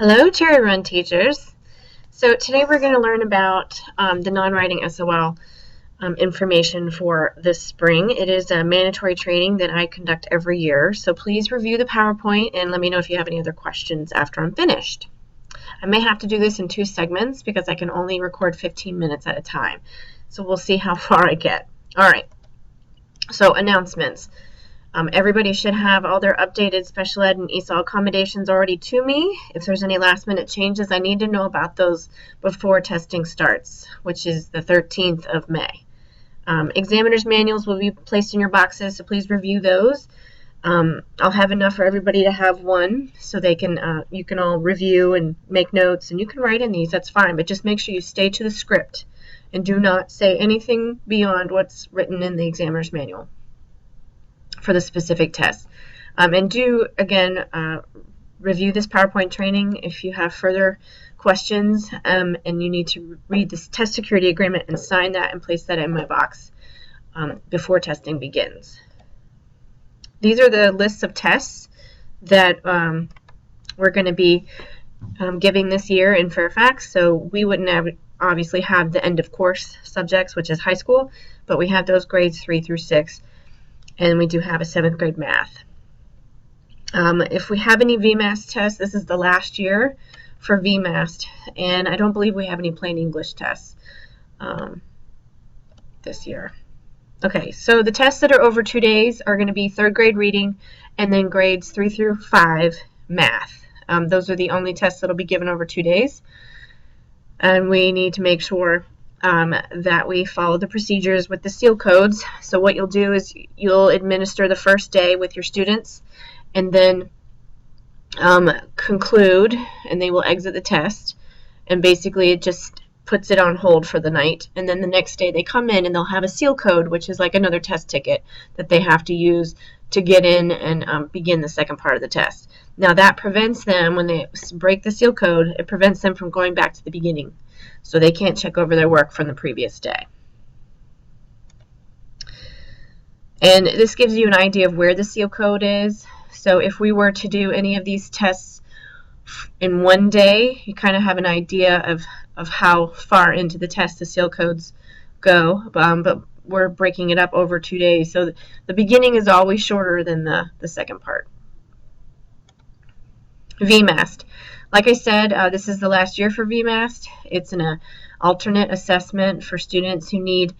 Hello, Cherry Run teachers. So today we're going to learn about the non-writing SOL information for this spring. It is a mandatory training that I conduct every year, so please review the PowerPoint and let me know if you have any other questions after I'm finished. I may have to do this in 2 segments because I can only record 15 minutes at a time, so we'll see how far I get. All right, so announcements. Everybody should have all their updated special ed and ESOL accommodations already to me. If there's any last minute changes, I need to know about those before testing starts, which is the 13th of May. Examiner's manuals will be placed in your boxes, so please review those. I'll have enough for everybody to have one, so they can you can all review and make notes, and you can write in these, that's fine, but just make sure you stay to the script and do not say anything beyond what's written in the examiner's manual for the specific test. And do, again, review this PowerPoint training if you have further questions, and you need to read this test security agreement and sign that and place that in my box before testing begins. These are the lists of tests that we're going to be giving this year in Fairfax. So we wouldn't obviously have the end of course subjects, which is high school, but we have those grades 3 through 6. And we do have a 7th grade math. If we have any VMAS tests, this is the last year for VMAS, and I don't believe we have any plain English tests this year. Okay, so the tests that are over 2 days are going to be 3rd grade reading and then grades 3 through 5 math. Those are the only tests that will be given over 2 days. And we need to make sure that we follow the procedures with the seal codes. So what you'll do is you'll administer the first day with your students and then conclude, and they will exit the test, and basically it just puts it on hold for the night, and then the next day they come in and they'll have a seal code, which is like another test ticket that they have to use to get in and begin the second part of the test. Now that prevents them, when they break the seal code, it prevents them from going back to the beginning. So they can't check over their work from the previous day. And this gives you an idea of where the seal code is. So if we were to do any of these tests in one day, you kind of have an idea of how far into the test the seal codes go, but we're breaking it up over 2 days. So the beginning is always shorter than the second part. VMAST. Like I said, this is the last year for VMAST. It's an alternate assessment for students who need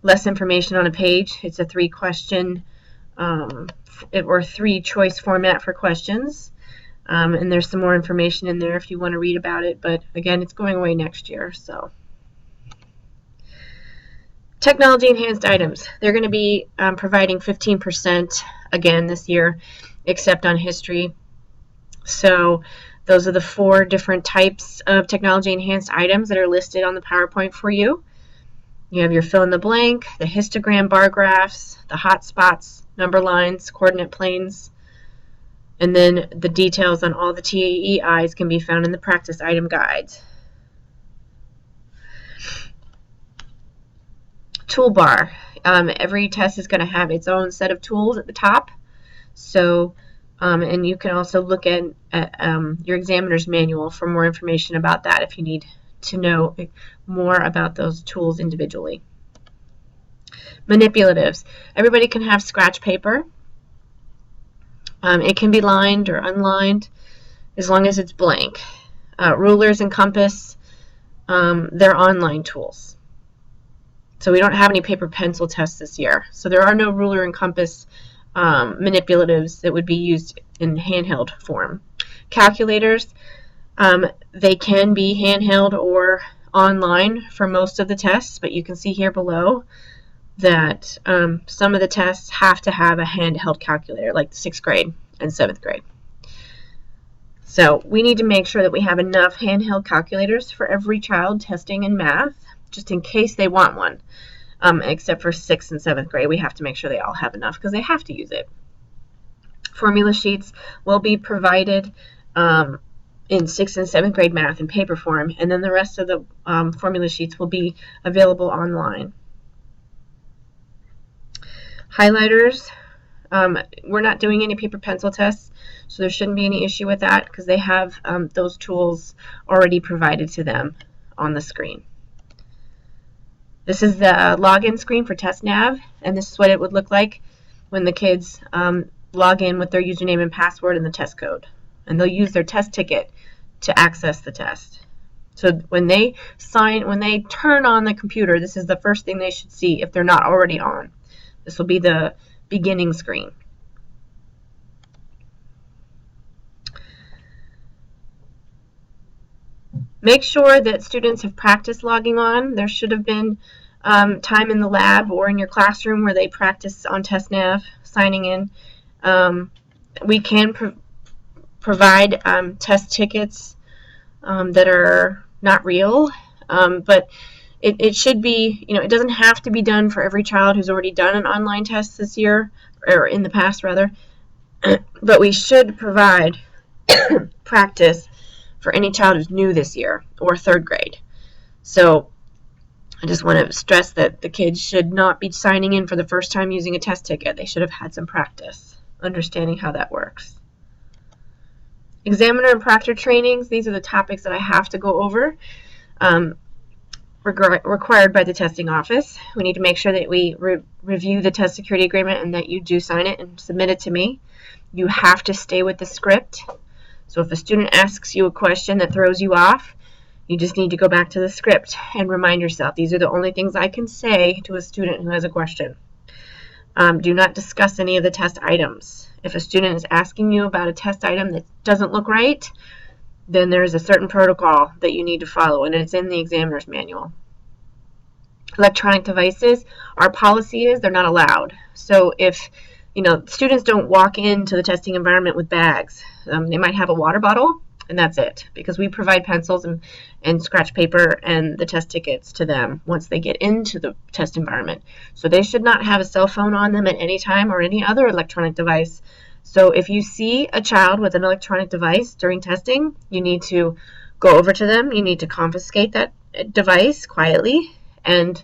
less information on a page. It's a 3-question or 3-choice format for questions. And there's some more information in there if you want to read about it. But again, it's going away next year. So, technology enhanced items. They're going to be providing 15% again this year, except on history. So those are the 4 different types of technology enhanced items that are listed on the PowerPoint for you. You have your fill in the blank, the histogram bar graphs, the hotspots, number lines, coordinate planes, and then the details on all the TAEIs can be found in the practice item guides. Toolbar. Every test is going to have its own set of tools at the top. So and you can also look at your examiner's manual for more information about that if you need to know more about those tools individually. Manipulatives. Everybody can have scratch paper. It can be lined or unlined as long as it's blank. Rulers and compass, they're online tools. So we don't have any paper pencil tests this year. So there are no ruler and compass manipulatives that would be used in handheld form. Calculators, they can be handheld or online for most of the tests, but you can see here below that some of the tests have to have a handheld calculator, like the 6th grade and 7th grade. So we need to make sure that we have enough handheld calculators for every child testing in math, just in case they want one. Except for 6th and 7th grade, we have to make sure they all have enough because they have to use it. Formula sheets will be provided in 6th and 7th grade math in paper form, and then the rest of the formula sheets will be available online. Highlighters, We're not doing any paper pencil tests, so there shouldn't be any issue with that because they have those tools already provided to them on the screen. This is the login screen for TestNav, and this is what it would look like when the kids log in with their username and password and the test code. And they'll use their test ticket to access the test. So when they turn on the computer, this is the first thing they should see if they're not already on. This will be the beginning screen. Make sure that students have practiced logging on. There should have been time in the lab or in your classroom where they practice on TestNav, signing in. We can provide test tickets that are not real, but it should be, it doesn't have to be done for every child who's already done an online test this year, or in the past rather, but we should provide practice for any child who's new this year or third grade. So I just want to stress that the kids should not be signing in for the first time using a test ticket. They should have had some practice understanding how that works. Examiner and proctor trainings, these are the topics that I have to go over, required by the testing office. We need to make sure that we review the test security agreement and that you do sign it and submit it to me. You have to stay with the script. So if a student asks you a question that throws you off, you just need to go back to the script and remind yourself, these are the only things I can say to a student who has a question. Do not discuss any of the test items. If a student is asking you about a test item that doesn't look right, then there's a certain protocol that you need to follow, and it's in the examiner's manual. Electronic devices, our policy is they're not allowed. So if students don't walk into the testing environment with bags, they might have a water bottle, and that's it, because we provide pencils and scratch paper and the test tickets to them once they get into the test environment. So they should not have a cell phone on them at any time or any other electronic device. So if you see a child with an electronic device during testing, you need to go over to them. You need to confiscate that device quietly and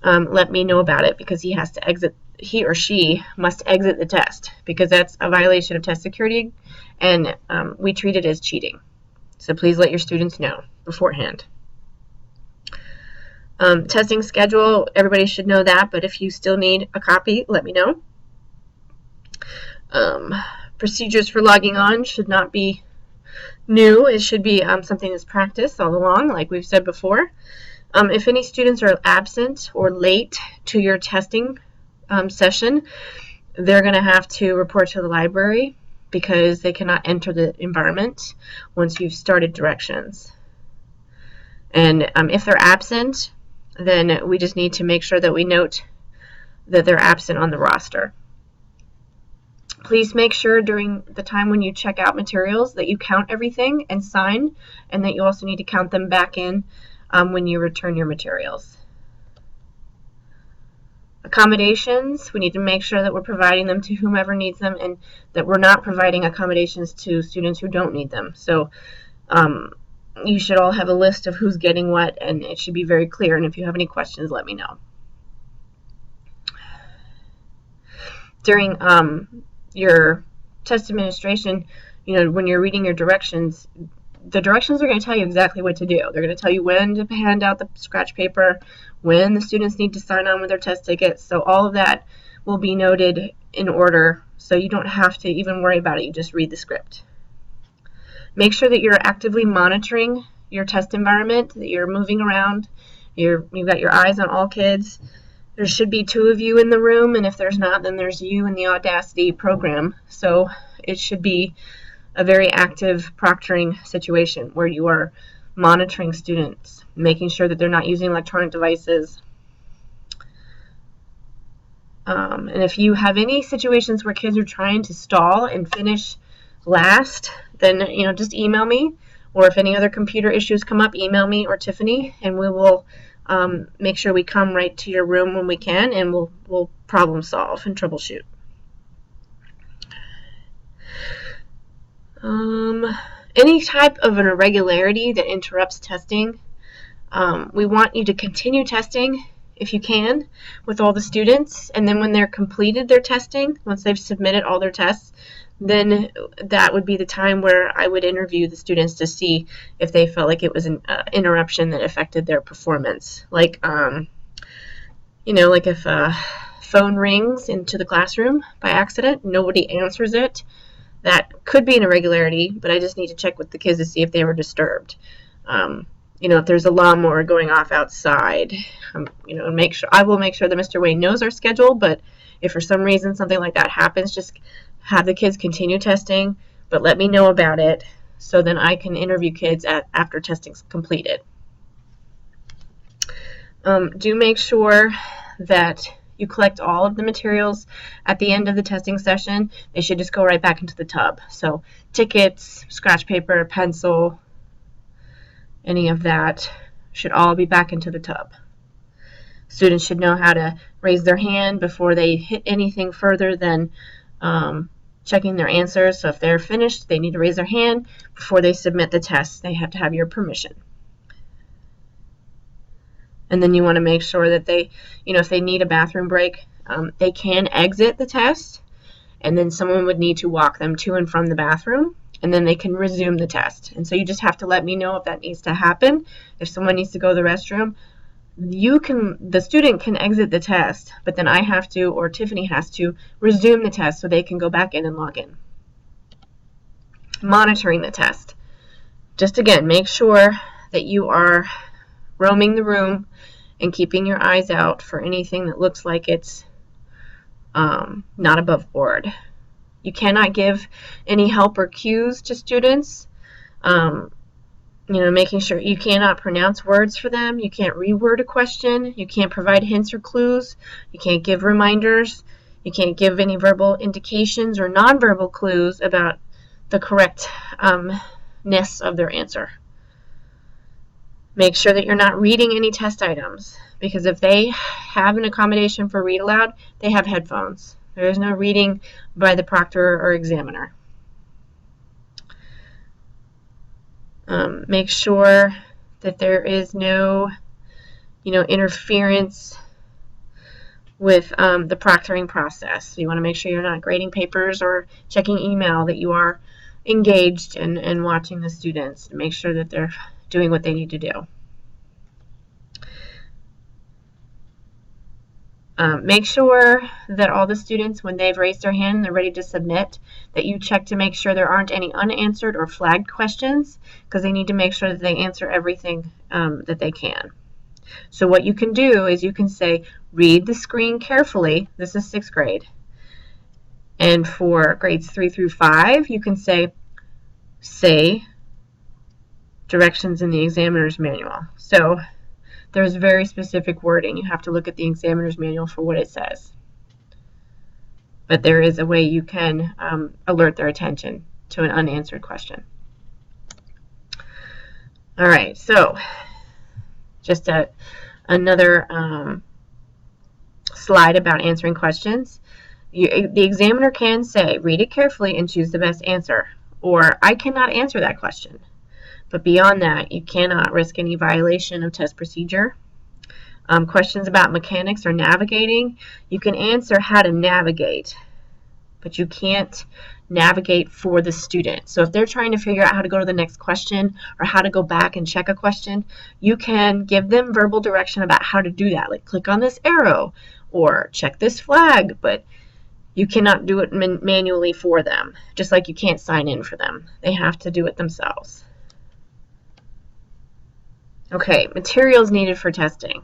let me know about it, because he or she must exit the test, because that's a violation of test security, and we treat it as cheating. So please let your students know beforehand. Testing schedule, everybody should know that, but if you still need a copy, let me know. Procedures for logging on should not be new. It should be something that's practiced all along, like we've said before. If any students are absent or late to your testing session, they're going to have to report to the library because they cannot enter the environment once you've started directions. And if they're absent, then we just need to make sure that we note that they're absent on the roster. Please make sure during the time when you check out materials that you count everything and sign, and that you also need to count them back in when you return your materials. Accommodations, we need to make sure that we're providing them to whomever needs them, and that we're not providing accommodations to students who don't need them. So you should all have a list of who's getting what, and it should be very clear, and if you have any questions, let me know. During your test administration, when you're reading your directions, the directions are going to tell you exactly what to do. They're going to tell you when to hand out the scratch paper, when the students need to sign on with their test tickets. So all of that will be noted in order, so you don't have to even worry about it. You just read the script. Make sure that you're actively monitoring your test environment, that you're moving around, you've got your eyes on all kids. There should be 2 of you in the room, and if there's not, then there's you in the Audacity program. So it should be a very active proctoring situation where you are monitoring students, making sure that they're not using electronic devices. And if you have any situations where kids are trying to stall and finish last, then just email me, or if any other computer issues come up, email me or Tiffany, and we will make sure we come right to your room when we can, and we'll problem solve and troubleshoot. Any type of an irregularity that interrupts testing, we want you to continue testing if you can, with all the students. And then when they're completed their testing, once they've submitted all their tests, then that would be the time where I would interview the students to see if they felt like it was an interruption that affected their performance. Like, like if a phone rings into the classroom by accident, nobody answers it, that could be an irregularity, but I just need to check with the kids to see if they were disturbed. If there's a lawnmower going off outside, I will make sure that Mr. Wayne knows our schedule, but if for some reason something like that happens, just have the kids continue testing, but let me know about it so then I can interview kids after testing's completed. Do make sure that you collect all of the materials at the end of the testing session. They should just go right back into the tub. So tickets, scratch paper, pencil, any of that should all be back into the tub. Students should know how to raise their hand before they hit anything further than checking their answers. So if they're finished, they need to raise their hand before they submit the test. They have to have your permission. And then you want to make sure that they, if they need a bathroom break, they can exit the test, and then someone would need to walk them to and from the bathroom, and then they can resume the test. And so you just have to let me know if that needs to happen. If someone needs to go to the restroom, the student can exit the test, but then I have to, or Tiffany has to, resume the test so they can go back in and log in. Monitoring the test. Just again, make sure that you are roaming the room and keeping your eyes out for anything that looks like it's not above board. You cannot give any help or cues to students. Making sure you cannot pronounce words for them. You can't reword a question. You can't provide hints or clues. You can't give reminders. You can't give any verbal indications or nonverbal clues about the correctness of their answer. Make sure that you're not reading any test items, because if they have an accommodation for read aloud, they have headphones. There is no reading by the proctor or examiner. Make sure that there is no, interference with the proctoring process. So you want to make sure you're not grading papers or checking email, that you are engaged and watching the students to make sure that they're doing what they need to do. Make sure that all the students, when they've raised their hand and they're ready to submit, that you check to make sure there aren't any unanswered or flagged questions, because they need to make sure that they answer everything that they can. So what you can do is you can say, read the screen carefully. This is 6th grade. And for grades 3 through 5, you can say directions in the examiner's manual. So there's very specific wording. You have to look at the examiner's manual for what it says. But there is a way you can alert their attention to an unanswered question. All right, so just another slide about answering questions. The examiner can say, read it carefully and choose the best answer, or I cannot answer that question. But beyond that, you cannot risk any violation of test procedure. Questions about mechanics or navigating, you can answer how to navigate, but you can't navigate for the student. So if they're trying to figure out how to go to the next question or how to go back and check a question, you can give them verbal direction about how to do that, like click on this arrow or check this flag, but you cannot do it manually for them, just like you can't sign in for them. They have to do it themselves. Okay, materials needed for testing.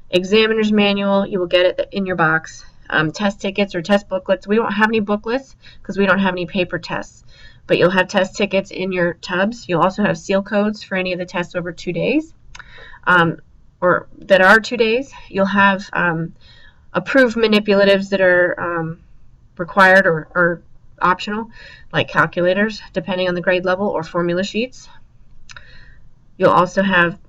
Examiner's manual, you will get it in your box. Test tickets or test booklets. We don't have any booklets because we don't have any paper tests, but you'll have test tickets in your tubs. You'll also have seal codes for any of the tests over 2 days, or that are 2 days. You'll have approved manipulatives that are required or optional, like calculators, depending on the grade level, or formula sheets. You'll also have,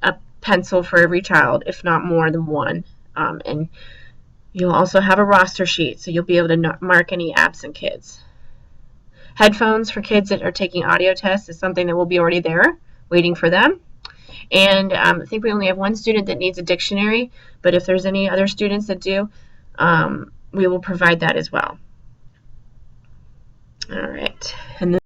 a pencil for every child, if not more than one. And you'll also have a roster sheet, so you'll be able to mark any absent kids. Headphones for kids that are taking audio tests is something that will be already there, waiting for them. And I think we only have one student that needs a dictionary, but if there's any other students that do, we will provide that as well. All right. And